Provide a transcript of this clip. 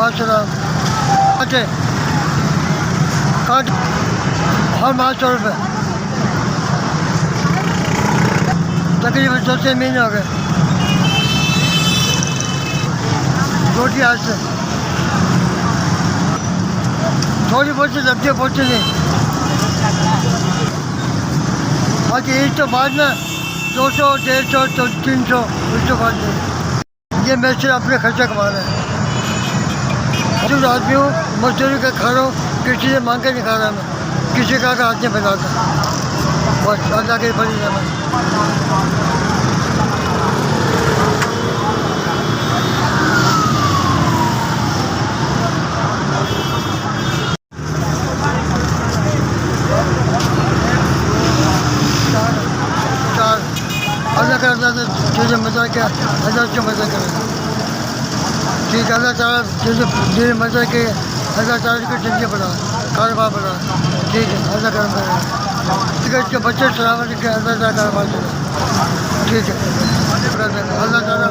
माशा काटे काट हर 500 रुपये तकरीबन 2-3 महीने हो गए। रोटी आज से थोड़ी बहुत से सब्जियाँ पहुँचे नहीं। बाकी ईद तो बाद में 200, 150, 300 उसके बाद नहीं। ये मैं सिर्फ अपने खर्चा कमा रहे हैं। जो आदमी हूँ मजदूरी का खा रहा हूँ, किसी से मांग के नहीं खा रहा मैं, किसी का हाथ नहीं फैलाता। बस अल्लाह के बड़ी रहमत। अल्लाह का चीज़ें मज़ा क्या अल्लाह से मज़ा करें। ठीक अल्लाह ताला चीज़ें मज़ा के अल्लाह ताला की ज़िंदगी बना कारोबार बना। ठीक है अल्लाह करम करें। ठीक है इसके बच्चे सलामत के अल्लाह ताला कारोबार चले। ठीक है अल्लाह ताला